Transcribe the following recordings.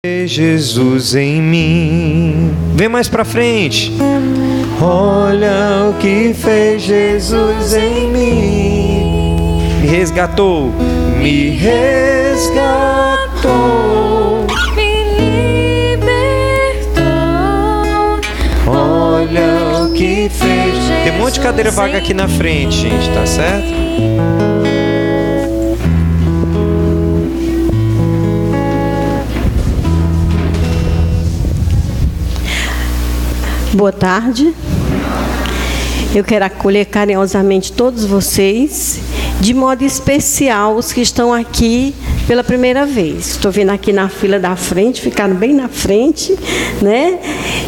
Jesus em mim. Vem mais pra frente. Olha o que fez Jesus em mim. Me resgatou. Me resgatou. Me libertou. Olha o que fez. Tem um monte de cadeira vaga aqui na frente, gente, tá certo? Boa tarde. Eu quero acolher carinhosamente todos vocês, de modo especial os que estão aqui pela primeira vez. Estou vendo aqui na fila da frente, ficaram bem na frente, né?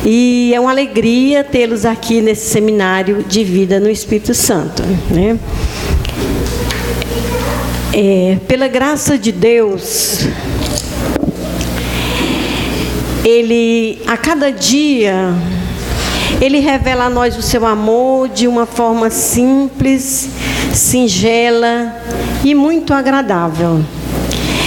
E é uma alegria tê-los aqui nesse seminário de vida no Espírito Santo, né? Pela graça de Deus, Ele, a cada dia, Ele revela a nós o seu amor de uma forma simples, singela e muito agradável.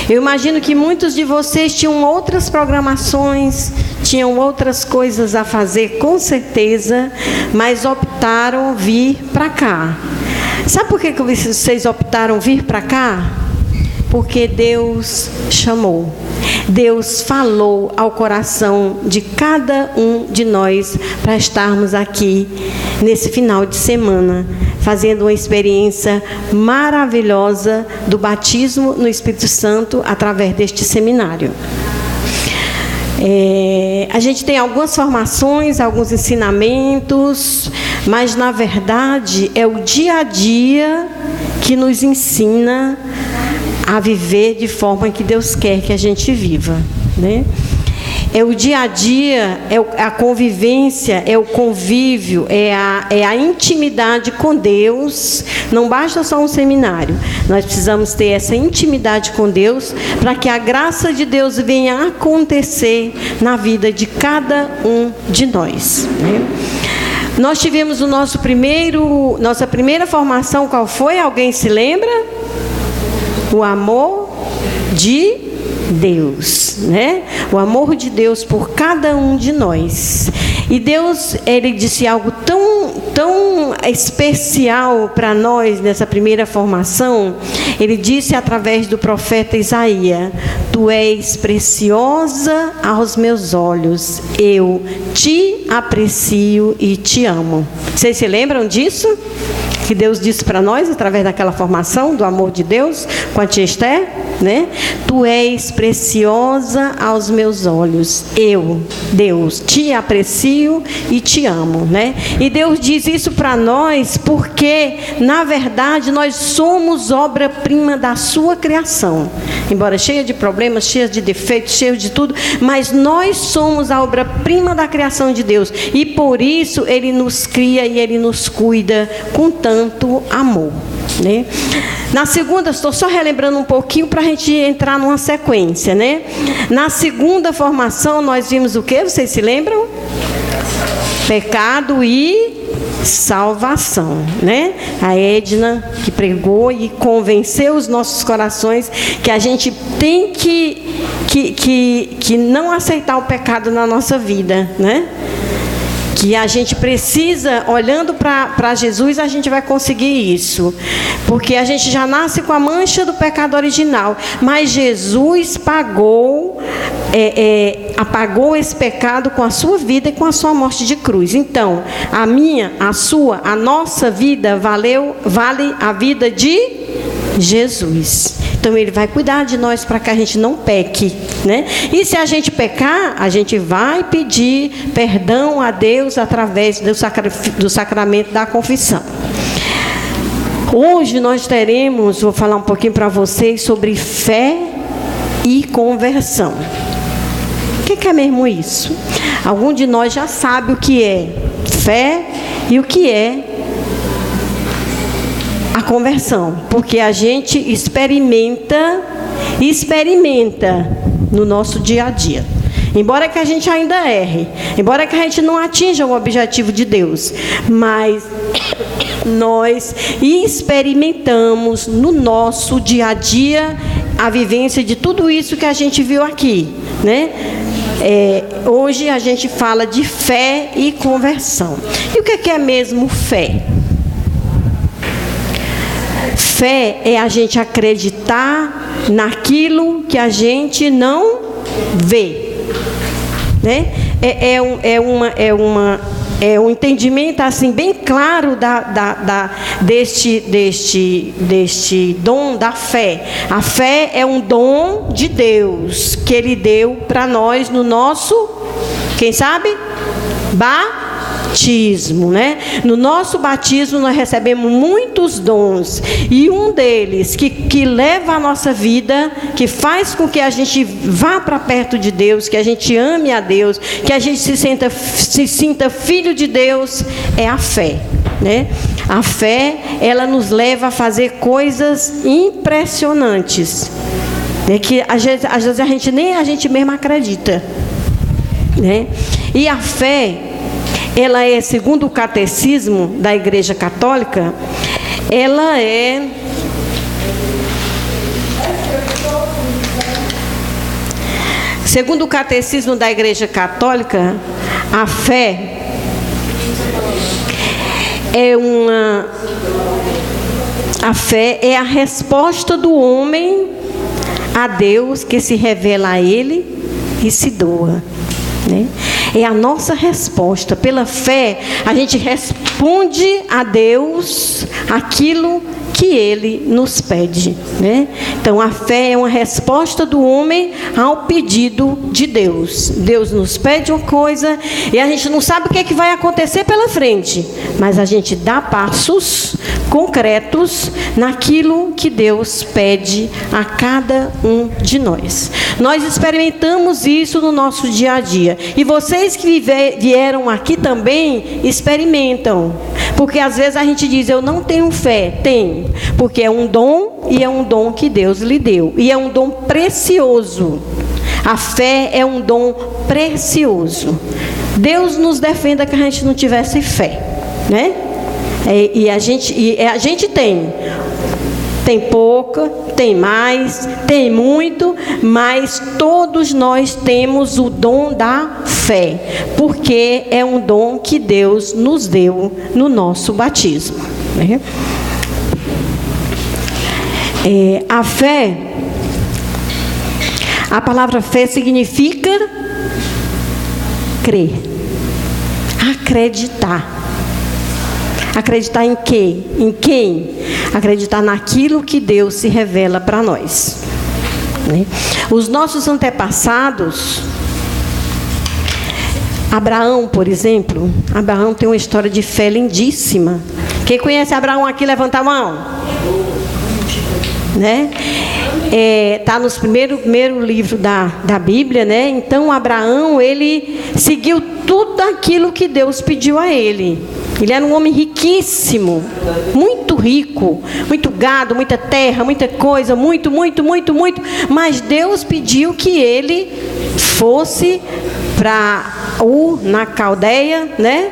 Eu imagino que muitos de vocês tinham outras programações, tinham outras coisas a fazer, com certeza, mas optaram vir para cá. Sabe por que vocês optaram vir para cá? Porque Deus chamou. Deus falou ao coração de cada um de nós para estarmos aqui nesse final de semana, fazendo uma experiência maravilhosa do batismo no Espírito Santo através deste seminário. A gente tem algumas formações, alguns ensinamentos, mas na verdade é o dia a dia que nos ensina a viver de forma que Deus quer que a gente viva, né? É o dia a dia, é a convivência, é o convívio, é a intimidade com Deus. Não basta só um seminário, nós precisamos ter essa intimidade com Deus para que a graça de Deus venha acontecer na vida de cada um de nós, né? Nós tivemos nossa primeira formação, qual foi? Alguém se lembra? O amor de Deus, né? O amor de Deus por cada um de nós. E Deus, Ele disse algo tão especial para nós nessa primeira formação. Ele disse através do profeta Isaías: Tu és preciosa aos meus olhos, eu te aprecio e te amo. Vocês se lembram disso? Que Deus disse para nós através daquela formação do amor de Deus com a tia Esther, né? Tu és preciosa aos meus olhos, eu, Deus, te aprecio e te amo, né? E Deus diz isso para nós porque, na verdade, nós somos obra-prima da sua criação. Embora cheia de problemas, cheia de defeitos, cheia de tudo, mas nós somos a obra-prima da criação de Deus. E por isso Ele nos cria e Ele nos cuida com tanto amor, né? Na segunda, estou só relembrando um pouquinho para a gente entrar numa sequência, né? Na segunda formação nós vimos o que? Vocês se lembram? Pecado e salvação, né? A Edna que pregou e convenceu os nossos corações que a gente tem que não aceitar o pecado na nossa vida, né? Que a gente precisa, olhando para Jesus, a gente vai conseguir isso. Porque a gente já nasce com a mancha do pecado original. Mas Jesus apagou esse pecado com a sua vida e com a sua morte de cruz. Então, a minha, a sua, a nossa vida vale a vida de Jesus. Então Ele vai cuidar de nós para que a gente não peque, né? E se a gente pecar, a gente vai pedir perdão a Deus através do sacramento da confissão. Hoje nós teremos, vou falar um pouquinho para vocês sobre fé e conversão. O que é mesmo isso? Algum de nós já sabe o que é fé e o que é a conversão, porque a gente experimenta no nosso dia a dia. Embora que a gente ainda erre, embora que a gente não atinja o objetivo de Deus, mas nós experimentamos no nosso dia a dia a vivência de tudo isso que a gente viu aqui, né? Hoje a gente fala de fé e conversão. E o que é mesmo fé? Fé é a gente acreditar naquilo que a gente não vê, né? É um entendimento assim bem claro deste dom da fé. A fé é um dom de Deus que Ele deu para nós no nosso, quem sabe? Batismo, né? No nosso batismo nós recebemos muitos dons, e um deles que leva a nossa vida, que faz com que a gente vá para perto de Deus, que a gente ame a Deus, que a gente se sinta filho de Deus, é a fé, né? A fé, ela nos leva a fazer coisas impressionantes, né? Que às vezes nem a gente mesmo acredita, né? E a fé, ela é, segundo o catecismo da Igreja Católica, ela é segundo o catecismo da Igreja Católica, a fé é a resposta do homem a Deus, que se revela a Ele e se doa, né? É a nossa resposta. Pela fé, a gente responde a Deus aquilo que Ele nos pede, né? Então, a fé é uma resposta do homem ao pedido de Deus. Deus nos pede uma coisa e a gente não sabe o que vai acontecer pela frente, mas a gente dá passos concretos naquilo que Deus pede a cada um de nós. Nós experimentamos isso no nosso dia a dia. E vocês que vieram aqui também experimentam. Porque às vezes a gente diz, eu não tenho fé. Tem. Porque é um dom, e é um dom que Deus lhe deu. E é um dom precioso. A fé é um dom precioso. Deus nos defenda que a gente não tivesse fé, né? E a gente tem pouca, tem mais, tem muito, mas todos nós temos o dom da fé, porque é um dom que Deus nos deu no nosso batismo, né? A fé, a palavra fé significa crer, acreditar. Acreditar em quê? Em quem? Acreditar naquilo que Deus se revela para nós, né? Os nossos antepassados, Abraão, por exemplo, Abraão tem uma história de fé lindíssima. Quem conhece Abraão aqui, levanta a mão, né? Está nos primeiro livro da Bíblia, né? Então Abraão, ele seguiu tudo aquilo que Deus pediu a ele. Ele era um homem riquíssimo, muito rico, muito gado, muita terra, muita coisa, muito. Mas Deus pediu que ele fosse para Ur, na Caldeia, né?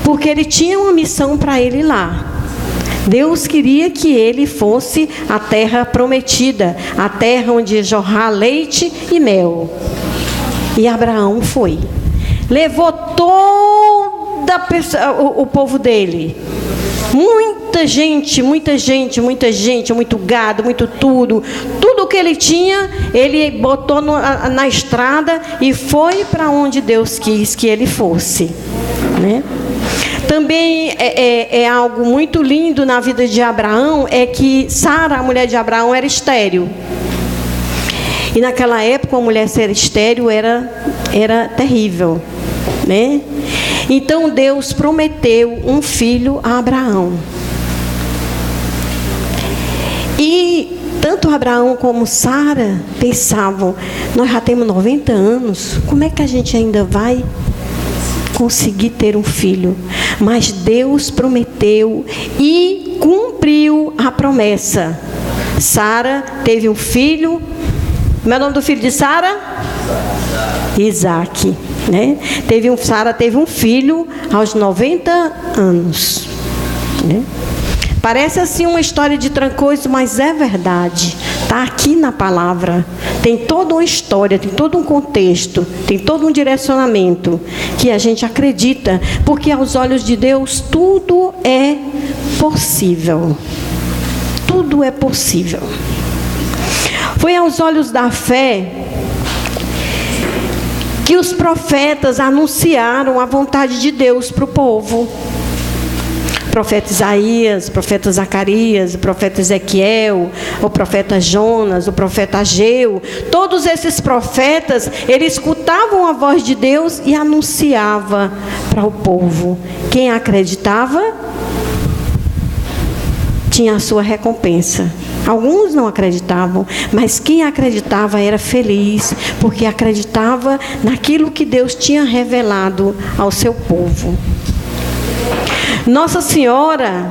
Porque ele tinha uma missão para ele lá. Deus queria que ele fosse à terra prometida, a terra onde jorrar leite e mel. E Abraão foi. Levou o povo dele. Muita gente, muito gado, muito tudo. Tudo que ele tinha, ele botou na estrada e foi para onde Deus quis que ele fosse, né? Também é algo muito lindo na vida de Abraão, é que Sara, a mulher de Abraão, era estéril. E naquela época, a mulher ser estéril era terrível, né? Então Deus prometeu um filho a Abraão. E tanto Abraão como Sara pensavam, nós já temos 90 anos, como é que a gente ainda vai conseguir ter um filho? Mas Deus prometeu e cumpriu a promessa. Sara teve um filho. Como é o nome do filho de Sara? Isaac, né? Sara teve um filho aos 90 anos, né? Parece assim uma história de trancoso, mas é verdade. Está aqui na palavra. Tem toda uma história, tem todo um contexto, tem todo um direcionamento que a gente acredita, porque aos olhos de Deus tudo é possível. Tudo é possível. Foi aos olhos da fé que os profetas anunciaram a vontade de Deus para o povo. O profeta Isaías, o profeta Zacarias, o profeta Ezequiel, o profeta Jonas, o profeta Ageu, todos esses profetas, eles escutavam a voz de Deus e anunciavam para o povo. Quem acreditava tinha a sua recompensa. Alguns não acreditavam, mas quem acreditava era feliz, porque acreditava naquilo que Deus tinha revelado ao seu povo. Nossa Senhora,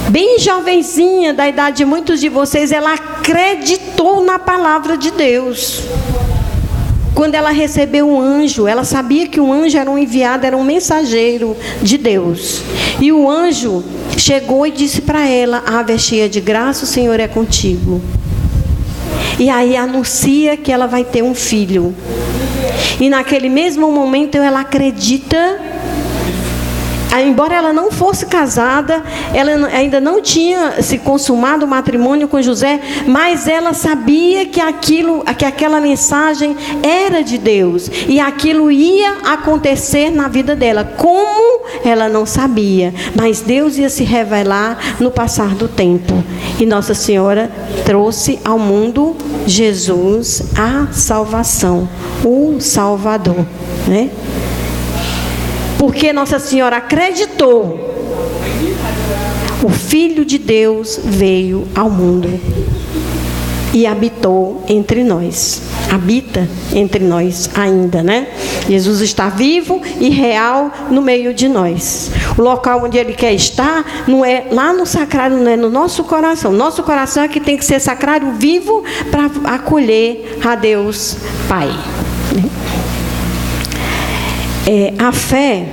bem jovenzinha, da idade de muitos de vocês, ela acreditou na palavra de Deus. Quando ela recebeu um anjo, ela sabia que um anjo era um enviado, era um mensageiro de Deus. E o anjo chegou e disse para ela: ave cheia de graça, o Senhor é contigo. E aí anuncia que ela vai ter um filho. E naquele mesmo momento ela acredita. Embora ela não fosse casada, ela ainda não tinha se consumado o matrimônio com José, mas ela sabia que aquela mensagem era de Deus e aquilo ia acontecer na vida dela. Como ela não sabia, mas Deus ia se revelar no passar do tempo. E Nossa Senhora trouxe ao mundo Jesus, a salvação, o Salvador, né? Porque Nossa Senhora acreditou, o Filho de Deus veio ao mundo e habitou entre nós. Habita entre nós ainda, né? Jesus está vivo e real no meio de nós. O local onde Ele quer estar não é lá no sacrário, não é no nosso coração. Nosso coração é que tem que ser sacrário vivo para acolher a Deus Pai. A fé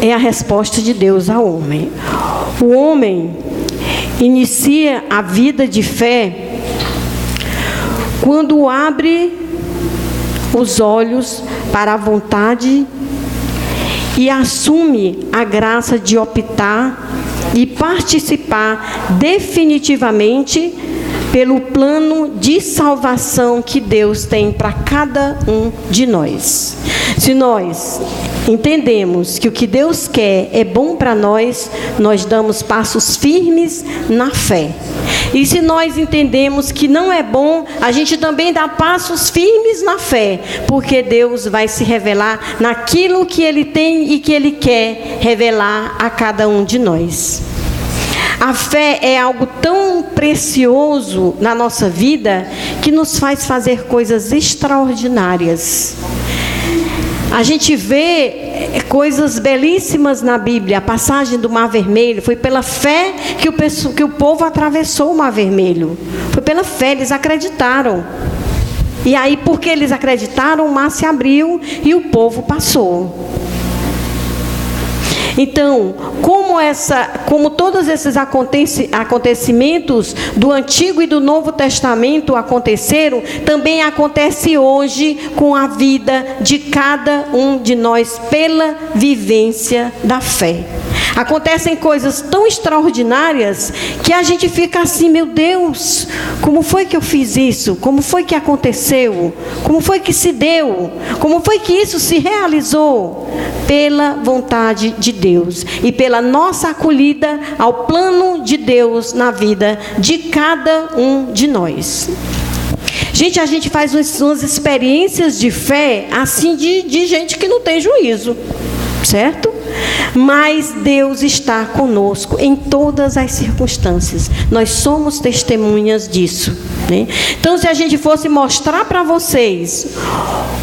é a resposta de Deus ao homem. O homem inicia a vida de fé quando abre os olhos para a vontade e assume a graça de optar e participar definitivamente pelo plano de salvação que Deus tem para cada um de nós. Se nós entendemos que o que Deus quer é bom para nós, nós damos passos firmes na fé. E se nós entendemos que não é bom, a gente também dá passos firmes na fé, porque Deus vai se revelar naquilo que Ele tem e que Ele quer revelar a cada um de nós. A fé é algo tão precioso na nossa vida que nos faz fazer coisas extraordinárias. A gente vê coisas belíssimas na Bíblia. A passagem do Mar Vermelho foi pela fé que o povo atravessou o Mar Vermelho. Foi pela fé, eles acreditaram. E aí, porque eles acreditaram, o mar se abriu e o povo passou. Então, como todos esses acontecimentos do Antigo e do Novo Testamento aconteceram, também acontece hoje com a vida de cada um de nós pela vivência da fé. Acontecem coisas tão extraordinárias que a gente fica assim: meu Deus, como foi que eu fiz isso? Como foi que aconteceu? Como foi que se deu? Como foi que isso se realizou? Pela vontade de Deus e pela nossa acolhida ao plano de Deus na vida de cada um de nós. Gente, a gente faz umas experiências de fé assim de gente que não tem juízo, certo? Mas Deus está conosco em todas as circunstâncias. Nós somos testemunhas disso, né? Então, se a gente fosse mostrar para vocês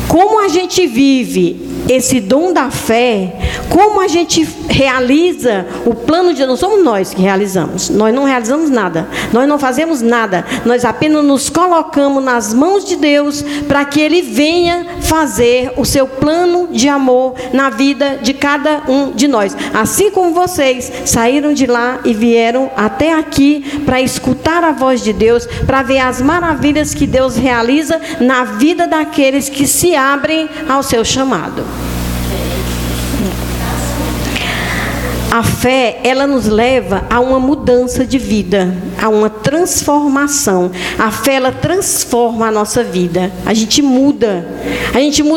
como a gente vive esse dom da fé, como a gente realiza o plano de Deus. Não somos nós que realizamos, nós não realizamos nada, nós não fazemos nada, nós apenas nos colocamos nas mãos de Deus para que Ele venha fazer o seu plano de amor na vida de cada um de nós. Assim como vocês saíram de lá e vieram até aqui para escutar a voz de Deus, para ver as maravilhas que Deus realiza na vida daqueles que se abrem ao seu chamado. A fé, ela nos leva a uma mudança de vida, a uma transformação. A fé, ela transforma a nossa vida. A gente muda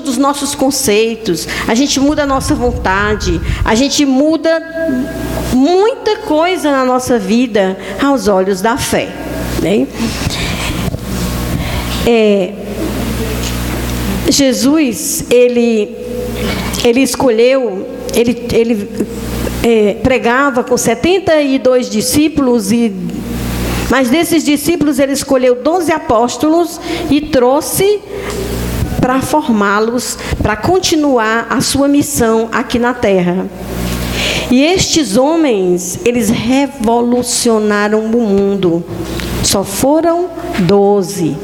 os nossos conceitos, a gente muda a nossa vontade, a gente muda muita coisa na nossa vida aos olhos da fé, né? Jesus, ele escolheu, ele pregava com 72 discípulos, mas desses discípulos ele escolheu 12 apóstolos e trouxe para formá-los, para continuar a sua missão aqui na terra. E estes homens, eles revolucionaram o mundo. Só foram 12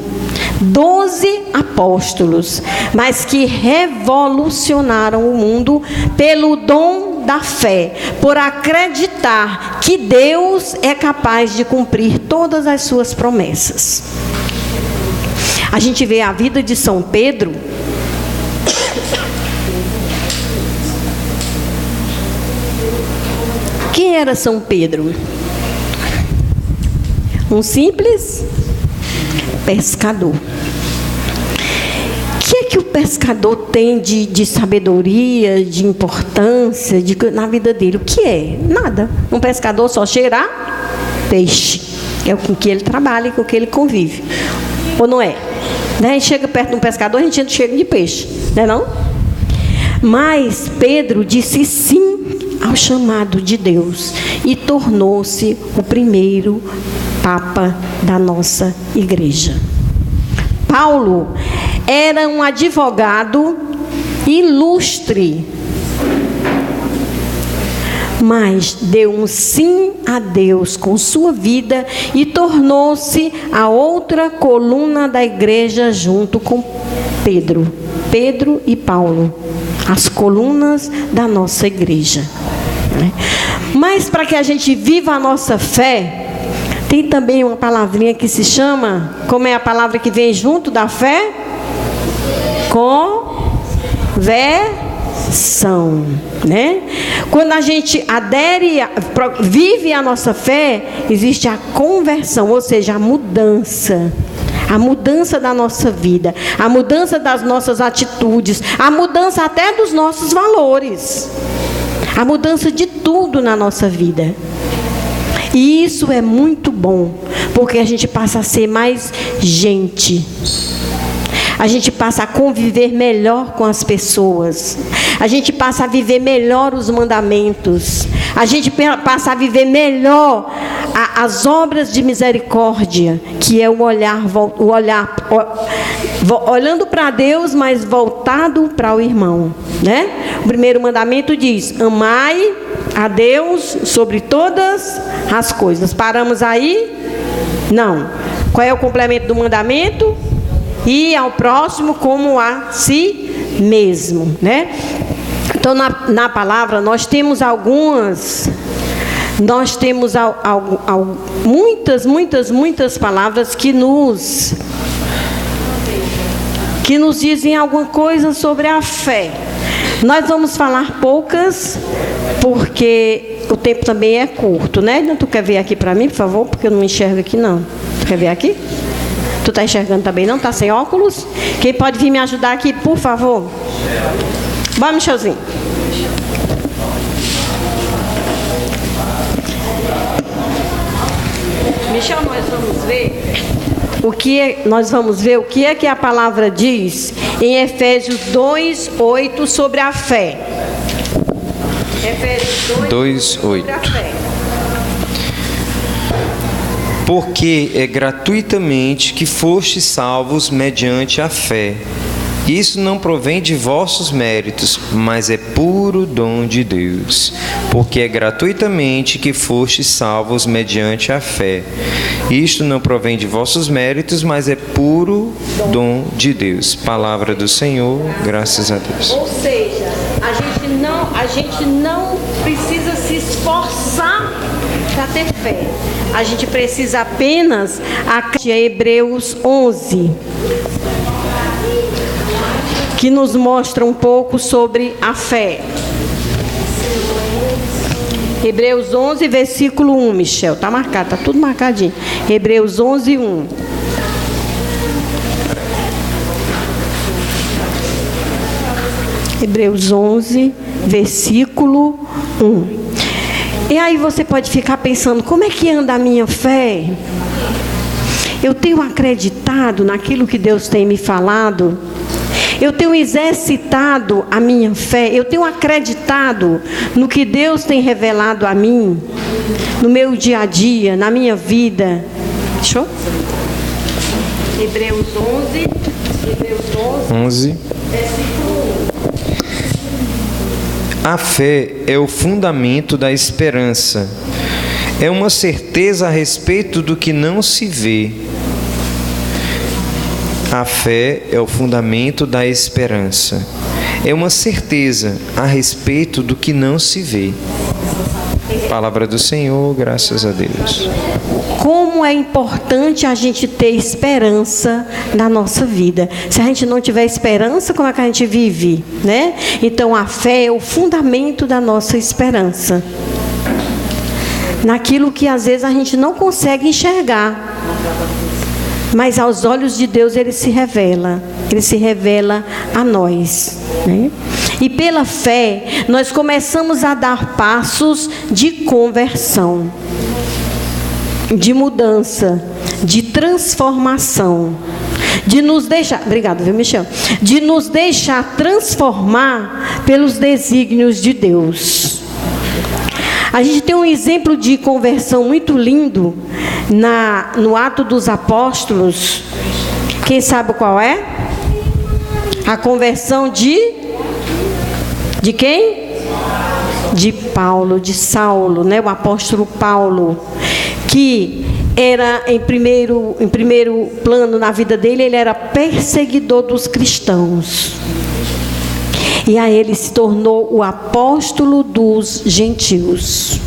apóstolos, mas que revolucionaram o mundo pelo dom da fé, por acreditar que Deus é capaz de cumprir todas as suas promessas. A gente vê a vida de São Pedro. Quem era São Pedro? Um simples pescador. O que é que o pescador tem de sabedoria, de importância na vida dele? O que é? Nada. Um pescador só cheira peixe. É com que ele trabalha, com que ele convive. Ou não é? Né? A gente chega perto de um pescador, a gente entra cheio de peixe. Não é não? Mas Pedro disse sim ao chamado de Deus e tornou-se o primeiro Papa da nossa igreja. Paulo era um advogado ilustre, mas deu um sim a Deus com sua vida e tornou-se a outra coluna da igreja junto com Pedro e Paulo, as colunas da nossa igreja. Mas para que a gente viva a nossa fé, tem também uma palavrinha que se chama, como é a palavra que vem junto da fé? Conversão, né? Quando a gente adere, vive a nossa fé, existe a conversão, ou seja, a mudança da nossa vida, a mudança das nossas atitudes, a mudança até dos nossos valores, a mudança de tudo na nossa vida. E isso é muito bom, porque a gente passa a ser mais gente. A gente passa a conviver melhor com as pessoas. A gente passa a viver melhor os mandamentos. A gente passa a viver melhor as obras de misericórdia, que é olhando para Deus, mas voltado para o irmão, né? O primeiro mandamento diz: amai a Deus sobre todas as coisas. Paramos aí? Não. Qual é o complemento do mandamento? E ao próximo como a si mesmo, né? Então na palavra nós temos muitas palavras que nos dizem alguma coisa sobre a fé. Nós vamos falar poucas, porque o tempo também é curto, né? Tu quer ver aqui para mim, por favor? Porque eu não enxergo aqui, não. Tu quer ver aqui? Tu está enxergando também, não? Está sem óculos? Quem pode vir me ajudar aqui, por favor? Vamos, Michelzinho. Michel, nós vamos ver o que é que a palavra diz em Efésios 2:8 sobre a fé. Efésios 2:8 sobre a fé. Porque é gratuitamente que fostes salvos mediante a fé. Isso não provém de vossos méritos, mas é puro dom de Deus, porque é gratuitamente que fostes salvos mediante a fé. Isto não provém de vossos méritos, mas é puro dom de Deus. Palavra do Senhor, graças a Deus. Ou seja, a gente não precisa se esforçar para ter fé. A gente precisa apenas a Hebreus 11, que nos mostra um pouco sobre a fé. Hebreus 11, versículo 1, Michel. Está marcado, está tudo marcadinho. Hebreus 11, 1. Hebreus 11, versículo 1. E aí você pode ficar pensando, como é que anda a minha fé? Eu tenho acreditado naquilo que Deus tem me falado? Eu tenho exercitado a minha fé? Eu tenho acreditado no que Deus tem revelado a mim? No meu dia a dia, na minha vida? Fechou? Hebreus 11, versículo 1. A fé é o fundamento da esperança. É uma certeza a respeito do que não se vê. A fé é o fundamento da esperança. É uma certeza a respeito do que não se vê. Palavra do Senhor, graças a Deus. Como é importante a gente ter esperança na nossa vida. Se a gente não tiver esperança, como é que a gente vive, né? Então a fé é o fundamento da nossa esperança. Naquilo que às vezes a gente não consegue enxergar. Mas aos olhos de Deus ele se revela a nós, né? E pela fé nós começamos a dar passos de conversão, de mudança, de transformação, de nos deixar, obrigado, viu, Michel? De nos deixar transformar pelos desígnios de Deus. A gente tem um exemplo de conversão muito lindo no Ato dos Apóstolos. Quem sabe qual é? A conversão de quem? De Paulo, de Saulo, né? O apóstolo Paulo, que era em primeiro plano na vida dele, ele era perseguidor dos cristãos. E aí ele se tornou o apóstolo dos gentios.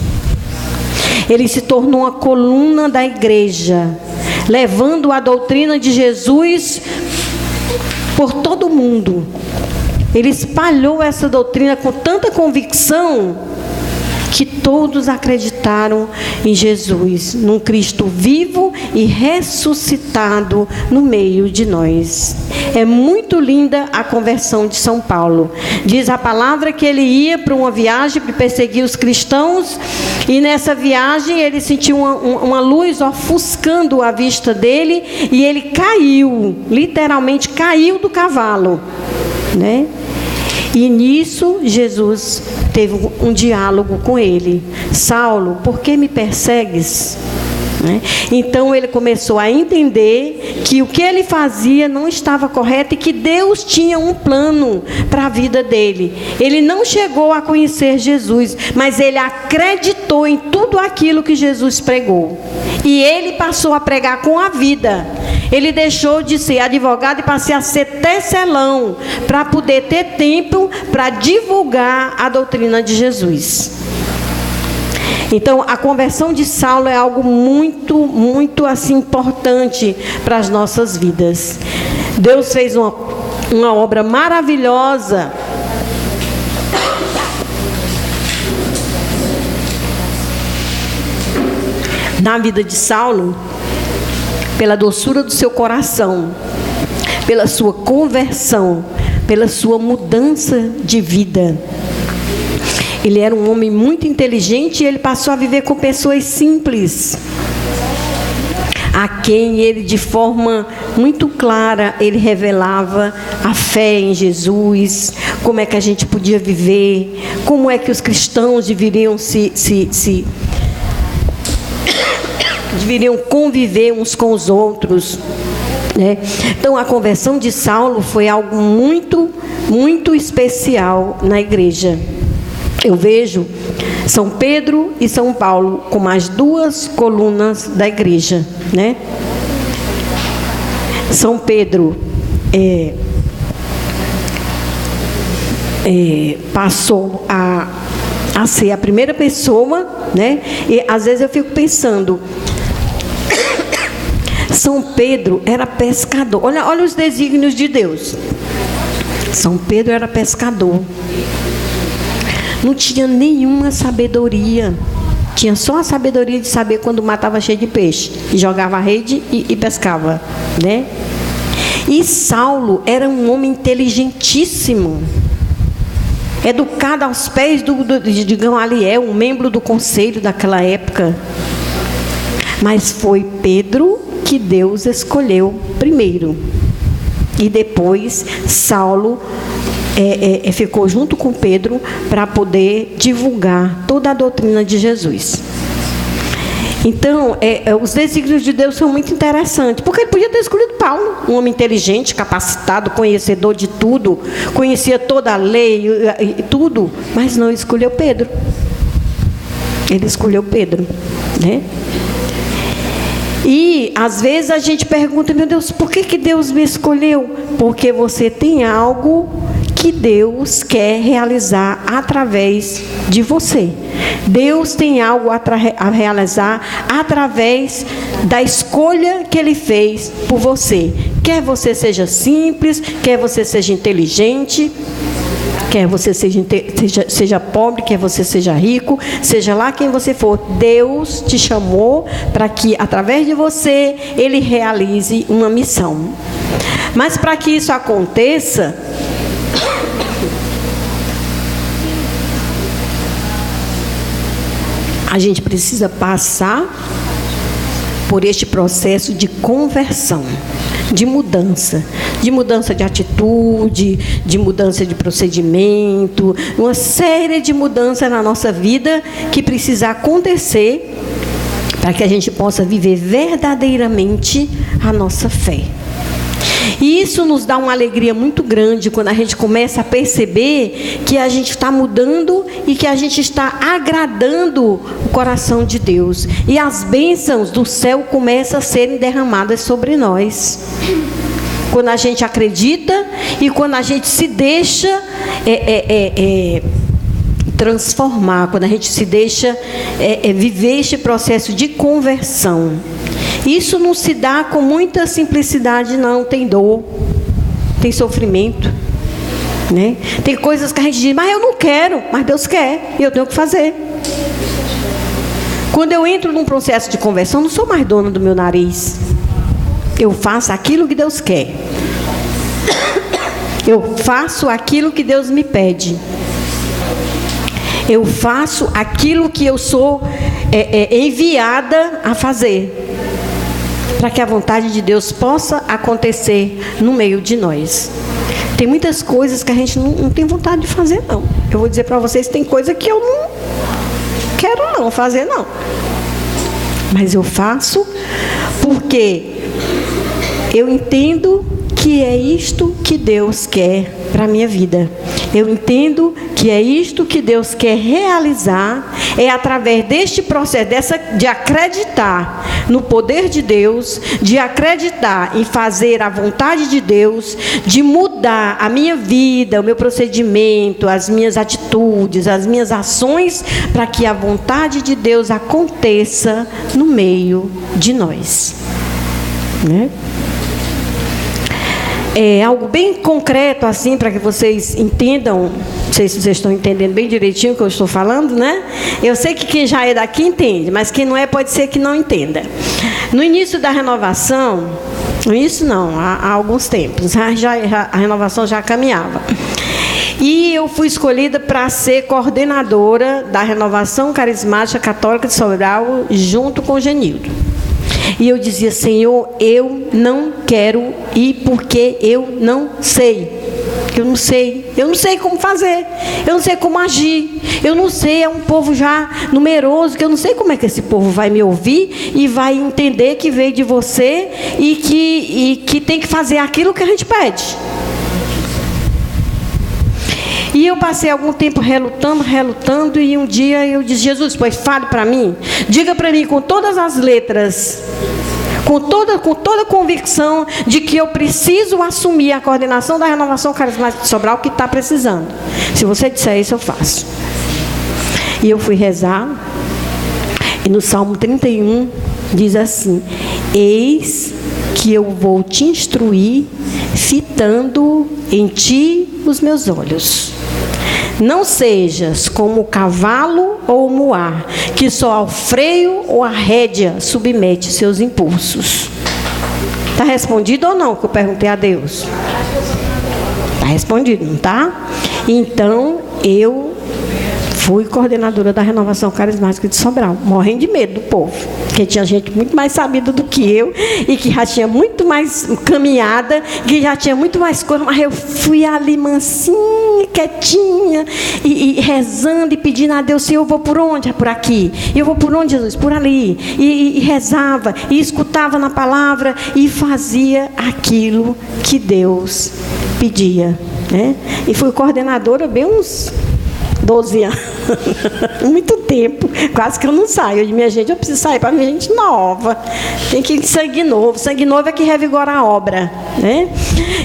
Ele se tornou uma coluna da igreja, levando a doutrina de Jesus por todo o mundo. Ele espalhou essa doutrina com tanta convicção que todos acreditaram em Jesus, num Cristo vivo e ressuscitado no meio de nós. É muito linda a conversão de São Paulo. Diz a palavra que ele ia para uma viagem para perseguir os cristãos, e nessa viagem ele sentiu uma luz ofuscando a vista dele, e ele caiu, literalmente caiu do cavalo, né? E nisso Jesus teve um diálogo com ele. Saulo, por que me persegues? Né? Então ele começou a entender que o que ele fazia não estava correto e que Deus tinha um plano para a vida dele. Ele não chegou a conhecer Jesus, mas ele acreditou em tudo aquilo que Jesus pregou. E ele passou a pregar com a vida. Ele deixou de ser advogado e passou a ser tecelão, para poder ter tempo para divulgar a doutrina de Jesus. Então, a conversão de Saulo é algo muito, muito assim, importante para as nossas vidas. Deus fez uma obra maravilhosa na vida de Saulo, pela doçura do seu coração, pela sua conversão, pela sua mudança de vida. Ele era um homem muito inteligente e ele passou a viver com pessoas simples, a quem ele, de forma muito clara, ele revelava a fé em Jesus, como é que a gente podia viver, como é que os cristãos deveriam deveriam conviver uns com os outros. né? Então, a conversão de Saulo foi algo muito, muito especial na igreja. Eu vejo São Pedro e São Paulo como as duas colunas da igreja, né? São Pedro passou a ser a primeira pessoa, né? E às vezes eu fico pensando, São Pedro era pescador. Olha os desígnios de Deus. São Pedro era pescador. Não tinha nenhuma sabedoria. Tinha só a sabedoria de saber quando o mar estava cheio de peixe. E jogava a rede e pescava, né? E Saulo era um homem inteligentíssimo. Educado aos pés de Gamaliel, um membro do conselho daquela época. Mas foi Pedro que Deus escolheu primeiro. E depois Saulo ficou junto com Pedro para poder divulgar toda a doutrina de Jesus. Então, os desígnios de Deus são muito interessantes, porque ele podia ter escolhido Paulo, um homem inteligente, capacitado, conhecedor de tudo, conhecia toda a lei e tudo, mas não escolheu Pedro. Ele escolheu Pedro, né? E às vezes a gente pergunta, meu Deus, por que Deus me escolheu? Porque você tem algo que Deus quer realizar através de você. Deus tem algo a realizar através da escolha que Ele fez por você. Quer você seja simples, quer você seja inteligente, quer você seja pobre, quer você seja rico, seja lá quem você for, Deus te chamou para que, através de você, Ele realize uma missão. Mas para que isso aconteça, a gente precisa passar por este processo de conversão, de mudança de atitude, de mudança de procedimento, uma série de mudanças na nossa vida que precisa acontecer para que a gente possa viver verdadeiramente a nossa fé. E isso nos dá uma alegria muito grande quando a gente começa a perceber que a gente está mudando e que a gente está agradando o coração de Deus. E as bênçãos do céu começam a serem derramadas sobre nós. Quando a gente acredita e quando a gente se deixa transformar, quando a gente se deixa viver este processo de conversão. Isso não se dá com muita simplicidade, não. Tem dor, tem sofrimento, né? Tem coisas que a gente diz, mas eu não quero, mas Deus quer, e eu tenho que fazer. Quando eu entro num processo de conversão, não sou mais dona do meu nariz. Eu faço aquilo que Deus quer. Eu faço aquilo que Deus me pede. Eu faço aquilo que eu sou enviada a fazer, para que a vontade de Deus possa acontecer no meio de nós. Tem muitas coisas que a gente não tem vontade de fazer, não. Eu vou dizer para vocês, tem coisa que eu não quero não fazer, não. Mas eu faço porque eu entendo que é isto que Deus quer para a minha vida. Eu entendo que é isto que Deus quer realizar, é através deste processo, de acreditar no poder de Deus, de acreditar em fazer a vontade de Deus, de mudar a minha vida, o meu procedimento, as minhas atitudes, as minhas ações, para que a vontade de Deus aconteça no meio de nós, né? É algo bem concreto, assim, para que vocês entendam. Não sei se vocês estão entendendo bem direitinho o que eu estou falando, né? Eu sei que quem já é daqui entende, mas quem não é pode ser que não entenda. No início da renovação, no início não, há alguns tempos, a renovação já caminhava. E eu fui escolhida para ser coordenadora da Renovação Carismática Católica de Sobral, junto com o Genildo. E eu dizia, Senhor, eu não quero ir porque eu não sei. que eu não sei como fazer, eu não sei como agir, eu não sei, é um povo já numeroso, que eu não sei como é que esse povo vai me ouvir e vai entender que veio de você e que tem que fazer aquilo que a gente pede. E eu passei algum tempo relutando, e um dia eu disse: Jesus, pois fale para mim, diga para mim com todas as letras, com toda a convicção de que eu preciso assumir a coordenação da Renovação Carismática de Sobral, que está precisando. Se você disser isso, eu faço. E eu fui rezar, e no Salmo 31 diz assim: eis que eu vou te instruir, fitando em ti os meus olhos. Não sejas como o cavalo ou o muar, que só ao freio ou à rédea submete seus impulsos. Está respondido ou não que eu perguntei a Deus? Está respondido, não está? Então, eu fui coordenadora da Renovação Carismática de Sobral, morrendo de medo do povo, porque tinha gente muito mais sabida do que eu, e que já tinha muito mais caminhada, que já tinha muito mais coisa, mas eu fui ali mansinha, quietinha, e rezando e pedindo a Deus: Senhor, eu vou por onde? É por aqui. Eu vou por onde, Jesus? Por ali. E rezava, e escutava na palavra, e fazia aquilo que Deus pedia, né? E fui coordenadora bem uns 12 anos, muito tempo, quase que eu não saio. Eu digo: minha gente, eu preciso sair para minha gente nova, tem que ir sangue novo é que revigora a obra, né?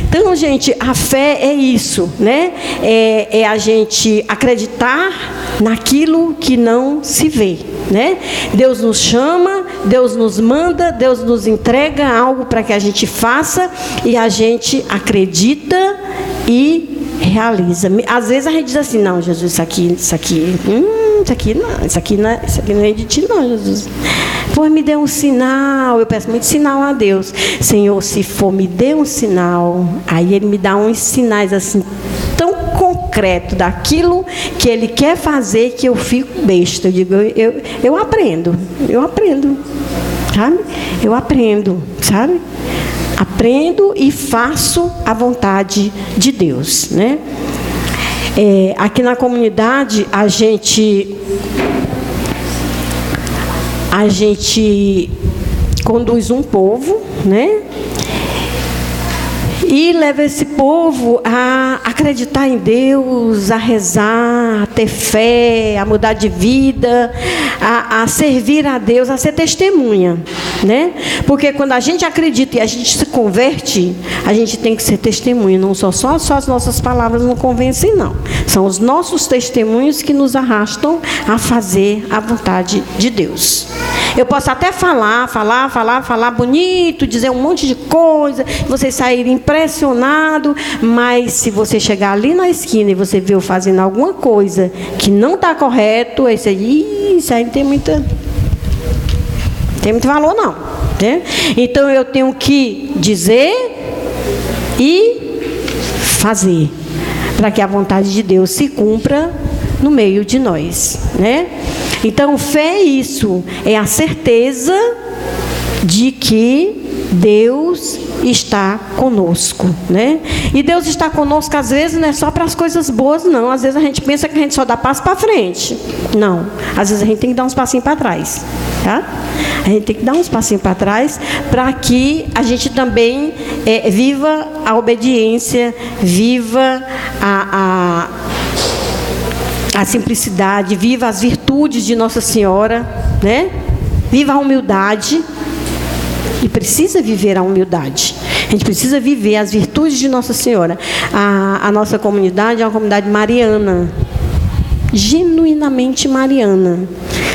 Então, gente, a fé é isso, né? É a gente acreditar naquilo que não se vê, né? Deus nos chama, Deus nos manda, Deus nos entrega algo para que a gente faça, e a gente acredita e realiza. Às vezes a gente diz assim: não, Jesus, isso aqui não é de ti, não, Jesus. Pô, me dê um sinal. Eu peço muito sinal a Deus. Senhor, se for, me dê um sinal. Aí Ele me dá uns sinais assim tão concretos daquilo que Ele quer fazer, que eu fico besta. Eu digo: eu aprendo, sabe? Eu aprendo, sabe? Aprendo e faço a vontade de Deus, né? Aqui na comunidade a gente conduz um povo, né? E leva esse povo a acreditar em Deus, a rezar, a ter fé, a mudar de vida, a servir a Deus, a ser testemunha, né? Porque quando a gente acredita e a gente se converte, a gente tem que ser testemunha. Não só as nossas palavras não convencem, não. São os nossos testemunhos que nos arrastam a fazer a vontade de Deus. Eu posso até falar bonito, dizer um monte de coisa, vocês saírem impressionados, mas se você chegar ali na esquina e você ver eu fazendo alguma coisa que não está correto, isso aí não tem muito valor, não, né? Então eu tenho que dizer e fazer, para que a vontade de Deus se cumpra no meio de nós, né? Então, fé é isso, é a certeza de que Deus está conosco, né? E Deus está conosco, às vezes, não é só para as coisas boas, não. Às vezes a gente pensa que a gente só dá passo para frente. Não. Às vezes a gente tem que dar uns passinhos para trás, tá? A gente tem que dar uns passinhos para trás para que a gente também viva a obediência, viva a simplicidade, viva as virtudes de Nossa Senhora, né? Viva a humildade. E precisa viver a humildade. A gente precisa viver as virtudes de Nossa Senhora. A nossa comunidade é uma comunidade mariana, genuinamente mariana.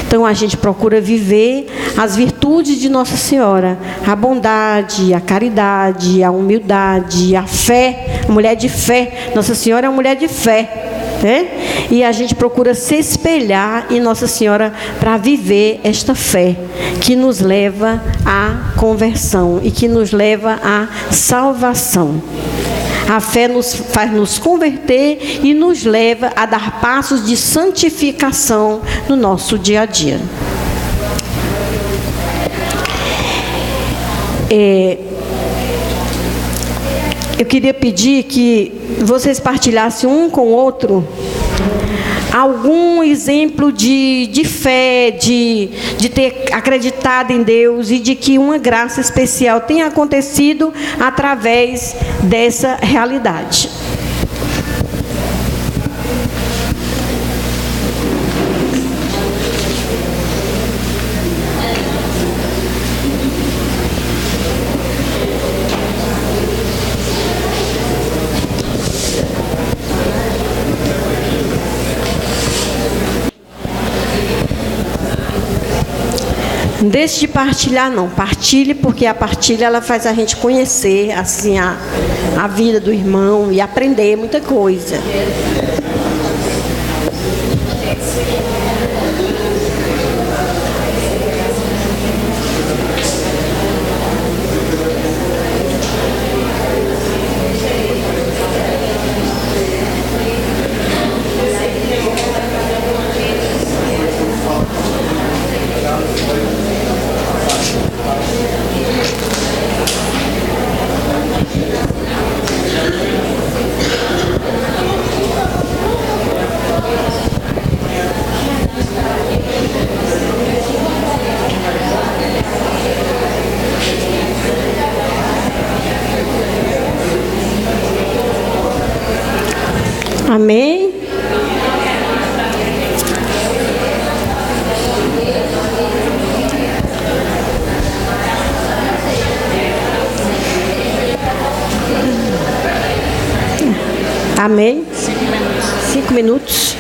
Então a gente procura viver as virtudes de Nossa Senhora: a bondade, a caridade, a humildade, a fé, a mulher de fé. Nossa Senhora é uma mulher de fé, né? E a gente procura se espelhar em Nossa Senhora para viver esta fé que nos leva à conversão e que nos leva à salvação. A fé nos faz nos converter e nos leva a dar passos de santificação no nosso dia a dia. eu queria pedir que vocês partilhassem um com o outro algum exemplo de fé, de ter acreditado em Deus e de que uma graça especial tenha acontecido através dessa realidade. Não deixe de partilhar, não. Partilhe, porque a partilha ela faz a gente conhecer assim, a vida do irmão e aprender muita coisa. Amém? Amém? 5 minutos.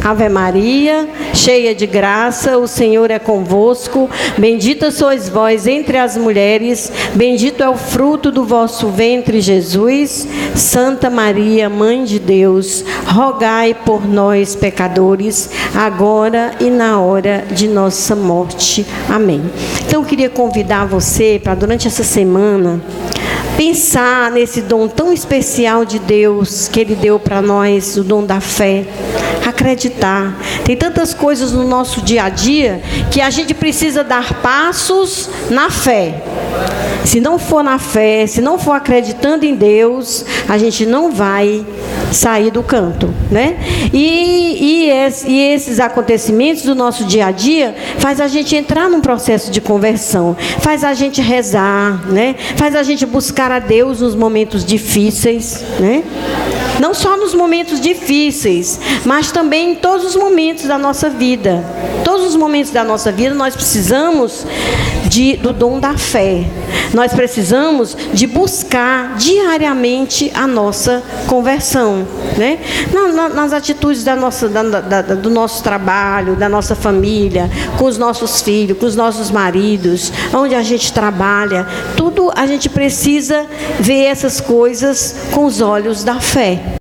Ave Maria, cheia de graça, o Senhor é convosco. Bendita sois vós entre as mulheres, bendito é o fruto do vosso ventre, Jesus. Santa Maria, Mãe de Deus, rogai por nós, pecadores, agora e na hora de nossa morte. Amém. Então, eu queria convidar você para, durante essa semana, pensar nesse dom tão especial de Deus que Ele deu para nós, o dom da fé. Acreditar. Tem tantas coisas no nosso dia a dia que a gente precisa dar passos na fé. Se não for na fé, se não for acreditando em Deus, a gente não vai sair do canto, né? E esses acontecimentos do nosso dia a dia faz a gente entrar num processo de conversão, faz a gente rezar, né? Faz a gente buscar a Deus nos momentos difíceis, né? Não só nos momentos difíceis, mas também em todos os momentos da nossa vida. Todos os momentos da nossa vida nós precisamos do dom da fé. Nós precisamos de buscar diariamente a nossa conversão, né? Nas atitudes do nosso trabalho, da nossa família, com os nossos filhos, com os nossos maridos, onde a gente trabalha, tudo a gente precisa ver essas coisas com os olhos da fé.